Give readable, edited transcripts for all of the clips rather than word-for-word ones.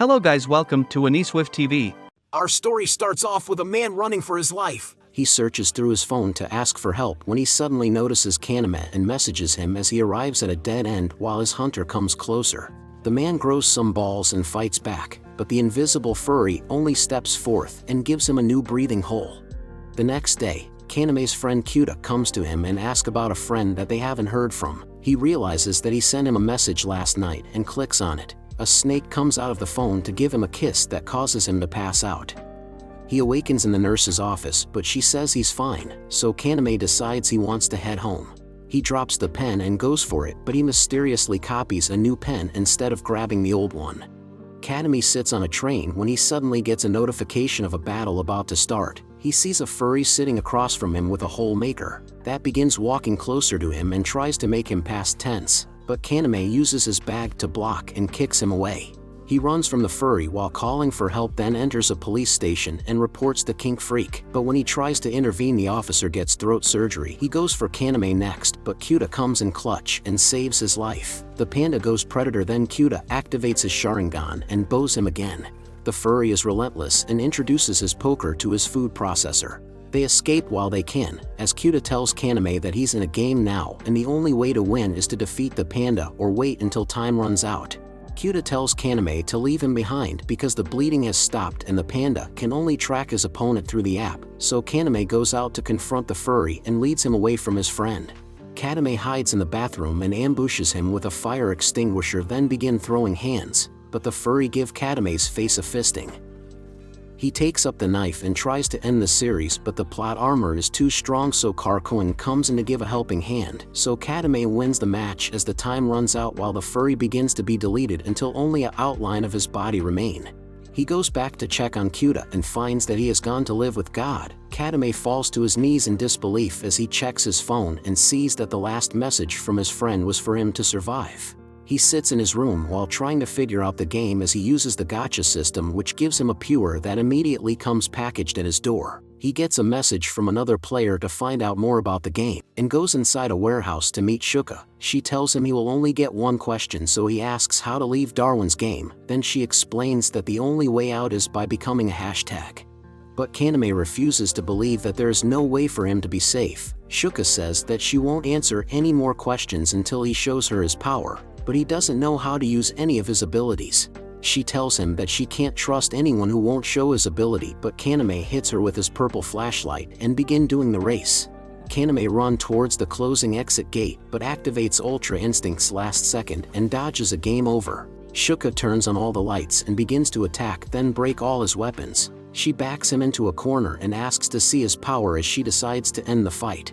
Hello guys, welcome to Aniswift TV. Our story starts off with a man running for his life. He searches through his phone to ask for help when he suddenly notices Kaname and messages him as he arrives at a dead end while his hunter comes closer. The man grows some balls and fights back, but the invisible furry only steps forth and gives him a new breathing hole. The next day, Kaname's friend Kyuta comes to him and asks about a friend that they haven't heard from. He realizes that he sent him a message last night and clicks on it. A snake comes out of the phone to give him a kiss that causes him to pass out. He awakens in the nurse's office, but she says he's fine, so Kaname decides he wants to head home. He drops the pen and goes for it, but he mysteriously copies a new pen instead of grabbing the old one. Kaname sits on a train when he suddenly gets a notification of a battle about to start. He sees a furry sitting across from him with a hole maker. That begins walking closer to him and tries to make him past tense, but Kaname uses his bag to block and kicks him away. He runs from the furry while calling for help, then enters a police station and reports the kink freak. But when he tries to intervene, the officer gets throat surgery. He goes for Kaname next, but Kyuta comes in clutch and saves his life. The panda goes predator, then Kyuta activates his Sharingan and bows him again. The furry is relentless and introduces his poker to his food processor. They escape while they can, as Kyuta tells Kaname that he's in a game now and the only way to win is to defeat the panda or wait until time runs out. Kyuta tells Kaname to leave him behind because the bleeding has stopped and the panda can only track his opponent through the app, so Kaname goes out to confront the furry and leads him away from his friend. Kaname hides in the bathroom and ambushes him with a fire extinguisher, then begin throwing hands, but the furry give Kaname's face a fisting. He takes up the knife and tries to end the series, but the plot armor is too strong, so Karkoin comes in to give a helping hand, so Kaname wins the match as the time runs out while the furry begins to be deleted until only an outline of his body remain. He goes back to check on Kyuta and finds that he has gone to live with God. Kaname falls to his knees in disbelief as he checks his phone and sees that the last message from his friend was for him to survive. He sits in his room while trying to figure out the game as he uses the gacha system, which gives him a pure that immediately comes packaged at his door. He gets a message from another player to find out more about the game, and goes inside a warehouse to meet Shuka. She tells him he will only get one question, so he asks how to leave Darwin's game. Then she explains that the only way out is by becoming a hashtag. But Kaname refuses to believe that there is no way for him to be safe. Shuka says that she won't answer any more questions until he shows her his power, but he doesn't know how to use any of his abilities. She tells him that she can't trust anyone who won't show his ability, but Kaname hits her with his purple flashlight and begin doing the race. Kaname runs towards the closing exit gate, but activates Ultra Instincts last second and dodges a game over. Shuka turns on all the lights and begins to attack, then break all his weapons. She backs him into a corner and asks to see his power as she decides to end the fight.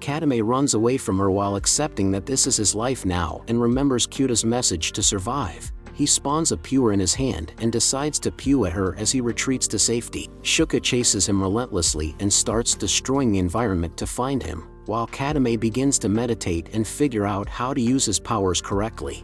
Kaname runs away from her while accepting that this is his life now and remembers Kyuta's message to survive. He spawns a pure in his hand and decides to pew at her as he retreats to safety. Shuka chases him relentlessly and starts destroying the environment to find him, while Kaname begins to meditate and figure out how to use his powers correctly.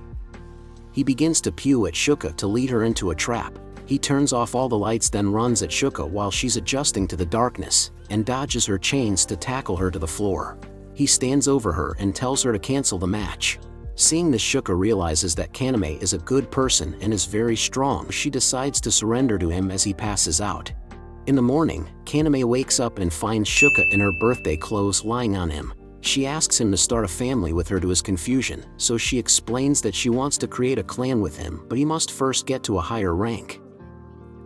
He begins to pew at Shuka to lead her into a trap. He turns off all the lights, then runs at Shuka while she's adjusting to the darkness, and dodges her chains to tackle her to the floor. He stands over her and tells her to cancel the match. Seeing this, Shuka realizes that Kaname is a good person and is very strong. She decides to surrender to him as he passes out. In the morning, Kaname wakes up and finds Shuka in her birthday clothes lying on him. She asks him to start a family with her to his confusion, so she explains that she wants to create a clan with him, but he must first get to a higher rank.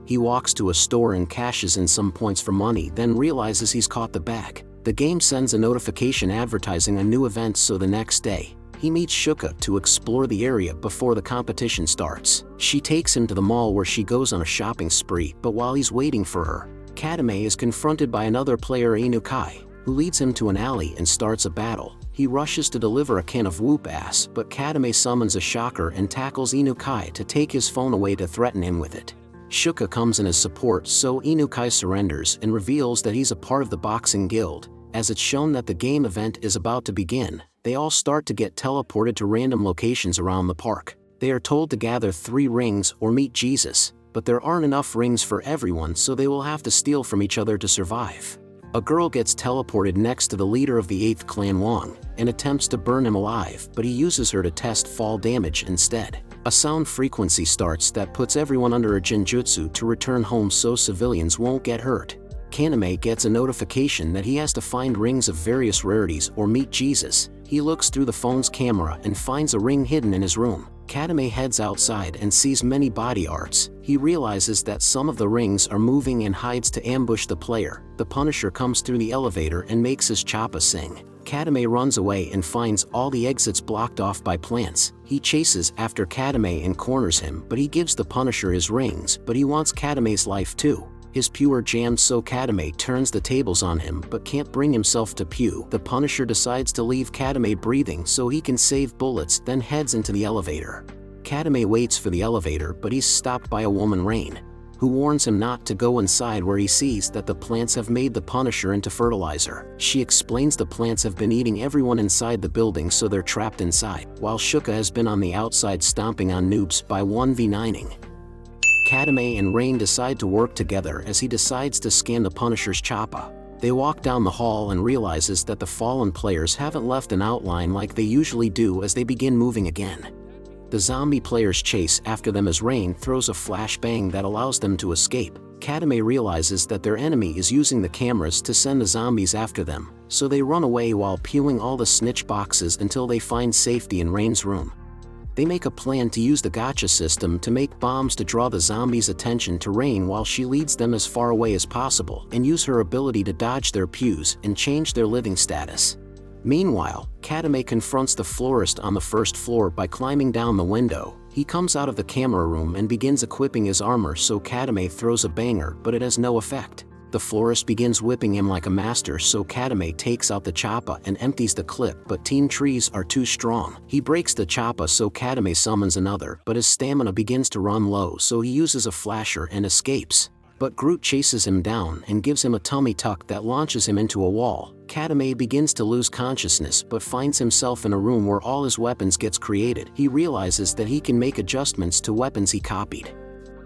He walks to a store and cashes in some points for money, then realizes he's caught the bag. The game sends a notification advertising a new event, so the next day, he meets Shuka to explore the area before the competition starts. She takes him to the mall where she goes on a shopping spree, but while he's waiting for her, Kaname is confronted by another player, Inukai, who leads him to an alley and starts a battle. He rushes to deliver a can of whoop ass, but Kaname summons a shocker and tackles Inukai to take his phone away to threaten him with it. Shuka comes in as support, so Inukai surrenders and reveals that he's a part of the boxing guild. As it's shown that the game event is about to begin, they all start to get teleported to random locations around the park. They are told to gather 3 rings or meet Jesus, but there aren't enough rings for everyone, so they will have to steal from each other to survive. A girl gets teleported next to the leader of the 8th clan, Wang, and attempts to burn him alive, but he uses her to test fall damage instead. A sound frequency starts that puts everyone under a genjutsu to return home so civilians won't get hurt. Kaname gets a notification that he has to find rings of various rarities or meet Jesus. He looks through the phone's camera and finds a ring hidden in his room. Kaname heads outside and sees many body arts. He realizes that some of the rings are moving and hides to ambush the player. The Punisher comes through the elevator and makes his choppa sing. Kaname runs away and finds all the exits blocked off by plants. He chases after Kaname and corners him, but he gives the Punisher his rings, but he wants Katame's life too. His pure jams, so Kaname turns the tables on him but can't bring himself to pew. The Punisher decides to leave Kaname breathing so he can save bullets, then heads into the elevator. Kaname waits for the elevator, but he's stopped by a woman, Rain, who warns him not to go inside, where he sees that the plants have made the Punisher into fertilizer. She explains the plants have been eating everyone inside the building, so they're trapped inside, while Shuka has been on the outside stomping on noobs by 1v9ing. Kaname and Rain decide to work together as he decides to scan the Punisher's choppa. They walk down the hall and realizes that the fallen players haven't left an outline like they usually do as they begin moving again. The zombie players chase after them as Rain throws a flashbang that allows them to escape. Kaname realizes that their enemy is using the cameras to send the zombies after them, so they run away while pewing all the snitch boxes until they find safety in Rain's room. They make a plan to use the gacha system to make bombs to draw the zombies' attention to Rain while she leads them as far away as possible, and use her ability to dodge their pews and change their living status. Meanwhile, Kaname confronts the florist on the first floor by climbing down the window. He comes out of the camera room and begins equipping his armor, so Kaname throws a banger, but it has no effect. The florist begins whipping him like a master, so Kaname takes out the choppa and empties the clip, but Teen Trees are too strong. He breaks the choppa, so Kaname summons another, but his stamina begins to run low, so he uses a flasher and escapes. But Groot chases him down and gives him a tummy tuck that launches him into a wall. Kaname begins to lose consciousness but finds himself in a room where all his weapons gets created. He realizes that he can make adjustments to weapons he copied,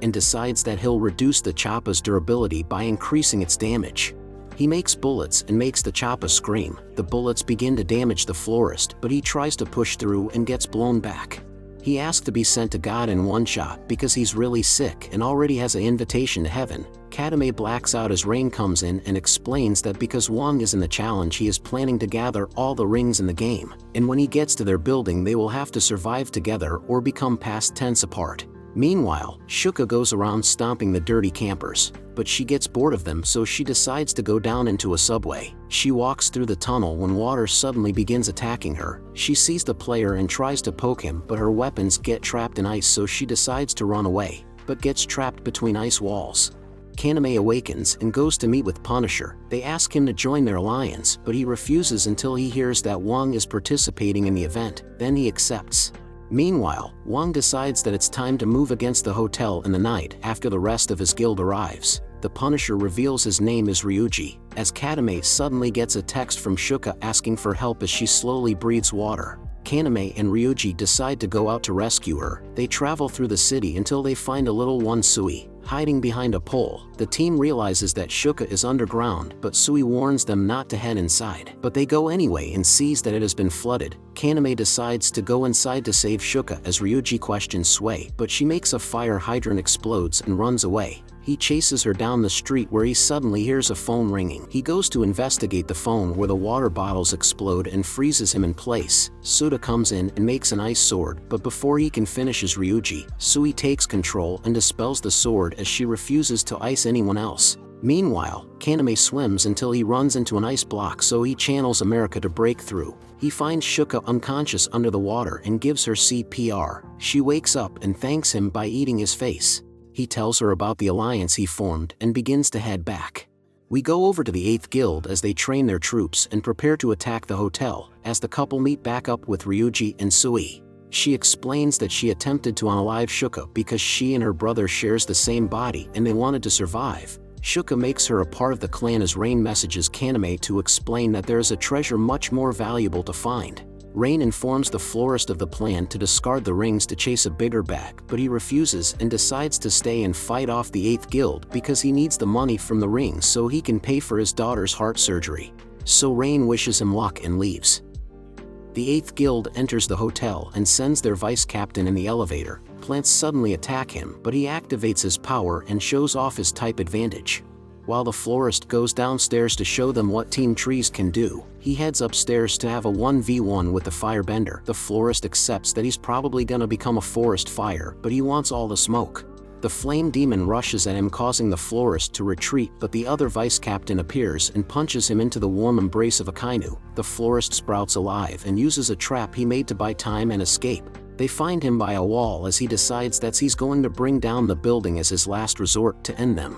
and decides that he'll reduce the choppa's durability by increasing its damage. He makes bullets and makes the choppa scream. The bullets begin to damage the florist, but he tries to push through and gets blown back. He asks to be sent to God in one shot because he's really sick and already has an invitation to heaven. Kaname blacks out as Rain comes in and explains that because Wang is in the challenge, he is planning to gather all the rings in the game, and when he gets to their building they will have to survive together or become past tense apart. Meanwhile, Shuka goes around stomping the dirty campers, but she gets bored of them, so she decides to go down into a subway. She walks through the tunnel when water suddenly begins attacking her. She sees the player and tries to poke him, but her weapons get trapped in ice, so she decides to run away, but gets trapped between ice walls. Kaname awakens and goes to meet with Punisher. They ask him to join their alliance, but he refuses until he hears that Wang is participating in the event, then he accepts. Meanwhile, Wang decides that it's time to move against the hotel in the night after the rest of his guild arrives. The Punisher reveals his name is Ryuji, as Kaname suddenly gets a text from Shuka asking for help as she slowly breathes water. Kaname and Ryuji decide to go out to rescue her. They travel through the city until they find a little one, Sui, hiding behind a pole. The team realizes that Shuka is underground, but Sui warns them not to head inside. But they go anyway and sees that it has been flooded. Kaname decides to go inside to save Shuka as Ryuji questions Sui, but she makes a fire hydrant explodes and runs away. He chases her down the street where he suddenly hears a phone ringing. He goes to investigate the phone where the water bottles explode and freezes him in place. Suda comes in and makes an ice sword, but before he can finish his Ryuji, Sui takes control and dispels the sword as she refuses to ice anyone else. Meanwhile, Kaname swims until he runs into an ice block, so he channels America to break through. He finds Shuka unconscious under the water and gives her CPR. She wakes up and thanks him by eating his face. He tells her about the alliance he formed and begins to head back. We go over to the 8th Guild as they train their troops and prepare to attack the hotel, as the couple meet back up with Ryuji and Sui. She explains that she attempted to unalive Shuka because she and her brother shares the same body and they wanted to survive. Shuka makes her a part of the clan as Rain messages Kaname to explain that there is a treasure much more valuable to find. Rain informs the florist of the plan to discard the rings to chase a bigger bag, but he refuses and decides to stay and fight off the 8th Guild because he needs the money from the rings so he can pay for his daughter's heart surgery. So Rain wishes him luck and leaves. The 8th Guild enters the hotel and sends their vice captain in the elevator. Plants suddenly attack him, but he activates his power and shows off his type advantage. While the florist goes downstairs to show them what Team Trees can do, he heads upstairs to have a 1v1 with the firebender. The florist accepts that he's probably gonna become a forest fire, but he wants all the smoke. The flame demon rushes at him, causing the florist to retreat, but the other vice captain appears and punches him into the warm embrace of a kainu. The florist sprouts alive and uses a trap he made to buy time and escape. They find him by a wall as he decides that he's going to bring down the building as his last resort to end them.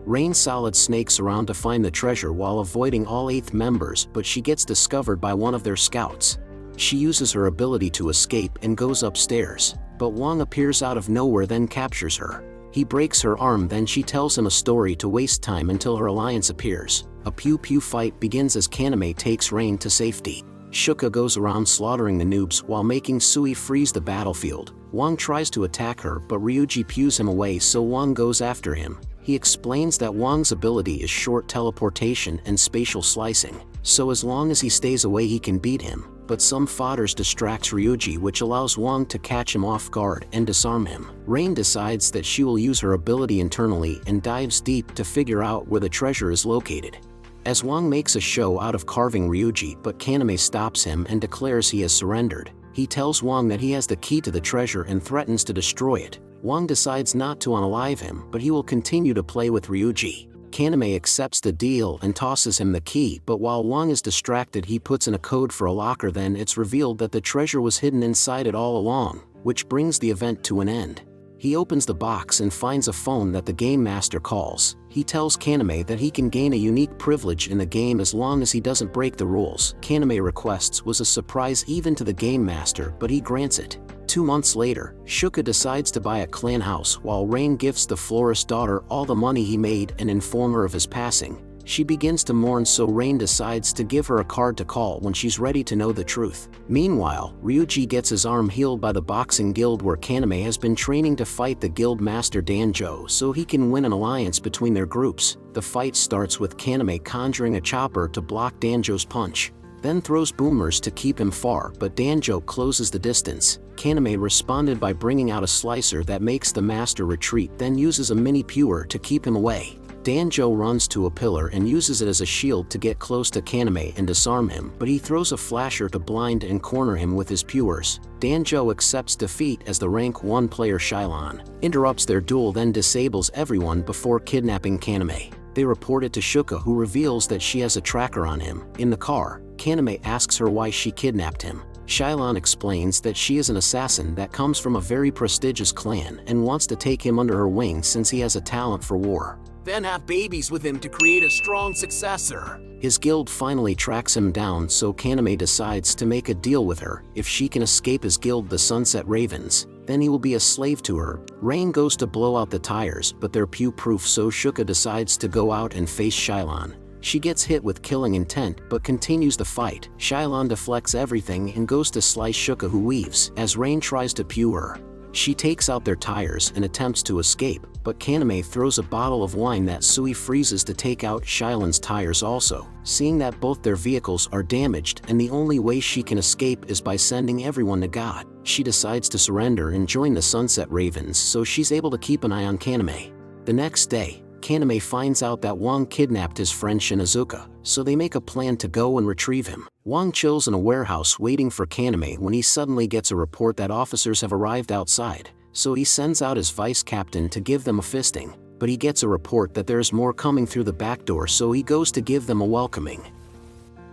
Rain Solid snakes around to find the treasure while avoiding all 8th members, but she gets discovered by one of their scouts. She uses her ability to escape and goes upstairs, but Wong appears out of nowhere, then captures her. He breaks her arm, then she tells him a story to waste time until her alliance appears. A pew-pew fight begins as Kaname takes Rain to safety. Shuka goes around slaughtering the noobs while making Sui freeze the battlefield. Wong tries to attack her, but Ryuji pews him away, so Wong goes after him. He explains that Wong's ability is short teleportation and spatial slicing, so as long as he stays away he can beat him, but some fodders distracts Ryuji, which allows Wong to catch him off guard and disarm him. Rain decides that she will use her ability internally and dives deep to figure out where the treasure is located. As Wong makes a show out of carving Ryuji, but Kaname stops him and declares he has surrendered. He tells Wong that he has the key to the treasure and threatens to destroy it. Wong decides not to unalive him, but he will continue to play with Ryuji. Kaname accepts the deal and tosses him the key, but while Wong is distracted he puts in a code for a locker. Then it's revealed that the treasure was hidden inside it all along, which brings the event to an end. He opens the box and finds a phone that the game master calls. He tells Kaname that he can gain a unique privilege in the game as long as he doesn't break the rules. Kaname requests was a surprise even to the game master, but he grants it. 2 months later, Shuka decides to buy a clan house while Rain gifts the florist's daughter all the money he made and inform her of his passing. She begins to mourn, so Rain decides to give her a card to call when she's ready to know the truth. Meanwhile, Ryuji gets his arm healed by the boxing guild where Kaname has been training to fight the guild master Danjo so he can win an alliance between their groups. The fight starts with Kaname conjuring a chopper to block Danjo's punch, then throws boomers to keep him far, but Danjo closes the distance. Kaname responded by bringing out a slicer that makes the master retreat, then uses a mini pewer to keep him away. Danjo runs to a pillar and uses it as a shield to get close to Kaname and disarm him, but he throws a flasher to blind and corner him with his pewers. Danjo accepts defeat as the rank 1 player Shylon interrupts their duel, then disables everyone before kidnapping Kaname. They report it to Shuka, who reveals that she has a tracker on him. In the car, Kaname asks her why she kidnapped him. Shylon explains that she is an assassin that comes from a very prestigious clan and wants to take him under her wing since he has a talent for war. Then have babies with him to create a strong successor. His guild finally tracks him down, so Kaname decides to make a deal with her. If she can escape his guild, the Sunset Ravens, then he will be a slave to her. Rain goes to blow out the tires, but they're pew-proof, so Shuka decides to go out and face Shylon. She gets hit with killing intent but continues the fight. Shylon deflects everything and goes to slice Shuka, who weaves as Rain tries to pew her. She takes out their tires and attempts to escape, but Kaname throws a bottle of wine that Sui freezes to take out Shylon's tires also. Seeing that both their vehicles are damaged and the only way she can escape is by sending everyone to God, she decides to surrender and join the Sunset Ravens so she's able to keep an eye on Kaname. The next day, Kaname finds out that Wong kidnapped his friend Shinazuka, so they make a plan to go and retrieve him. Wong chills in a warehouse waiting for Kaname when he suddenly gets a report that officers have arrived outside, so he sends out his vice captain to give them a fisting, but he gets a report that there's more coming through the back door, so he goes to give them a welcoming.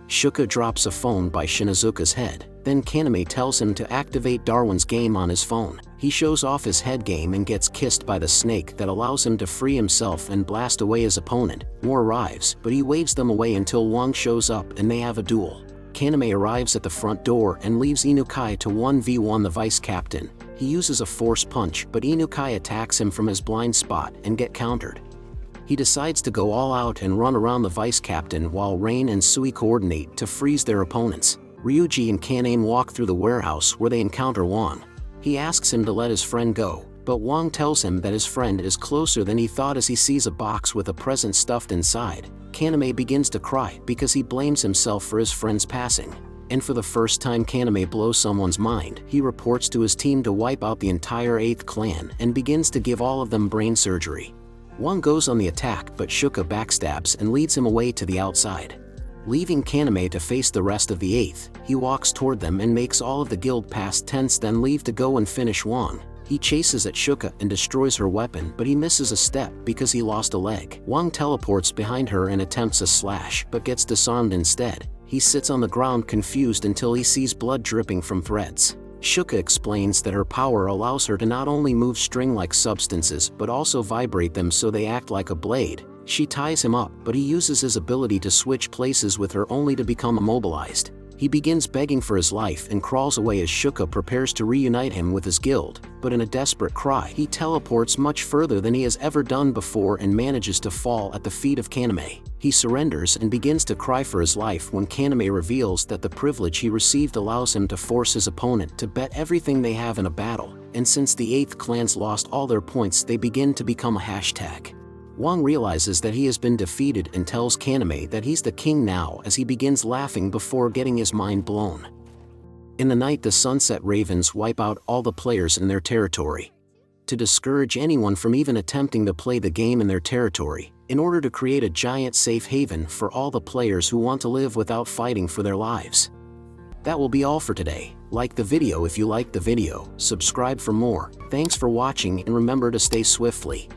Shuka drops a phone by Shinazuka's head, then Kaname tells him to activate Darwin's game on his phone. He shows off his head game and gets kissed by the snake that allows him to free himself and blast away his opponent. More arrives, but he waves them away until Wong shows up and they have a duel. Kaname arrives at the front door and leaves Inukai to 1v1 the vice captain. He uses a force punch, but Inukai attacks him from his blind spot and get countered. He decides to go all out and run around the vice captain while Rain and Sui coordinate to freeze their opponents. Ryuji and Kaname walk through the warehouse where they encounter Wang. He asks him to let his friend go, but Wang tells him that his friend is closer than he thought as he sees a box with a present stuffed inside. Kaname begins to cry because he blames himself for his friend's passing. And for the first time Kaname blows someone's mind. He reports to his team to wipe out the entire 8th clan and begins to give all of them brain surgery. Wang goes on the attack, but Shuka backstabs and leads him away to the outside. Leaving Kaname to face the rest of the 8th, he walks toward them and makes all of the guild past tense then leave to go and finish Wang. He chases at Shuka and destroys her weapon, but he misses a step because he lost a leg. Wang teleports behind her and attempts a slash, but gets disarmed instead. He sits on the ground confused until he sees blood dripping from threads. Shuka explains that her power allows her to not only move string-like substances but also vibrate them so they act like a blade. She ties him up, but he uses his ability to switch places with her only to become immobilized. He begins begging for his life and crawls away as Shuka prepares to reunite him with his guild, but in a desperate cry, he teleports much further than he has ever done before and manages to fall at the feet of Kaname. He surrenders and begins to cry for his life when Kaname reveals that the privilege he received allows him to force his opponent to bet everything they have in a battle, and since the 8th clans lost all their points, they begin to become a hashtag. Wang realizes that he has been defeated and tells Kaname that he's the king now as he begins laughing before getting his mind blown. In the night, the Sunset Ravens wipe out all the players in their territory. To discourage anyone from even attempting to play the game in their territory, in order to create a giant safe haven for all the players who want to live without fighting for their lives. That will be all for today. Like the video if you liked the video, subscribe for more. Thanks for watching and remember to stay swiftly.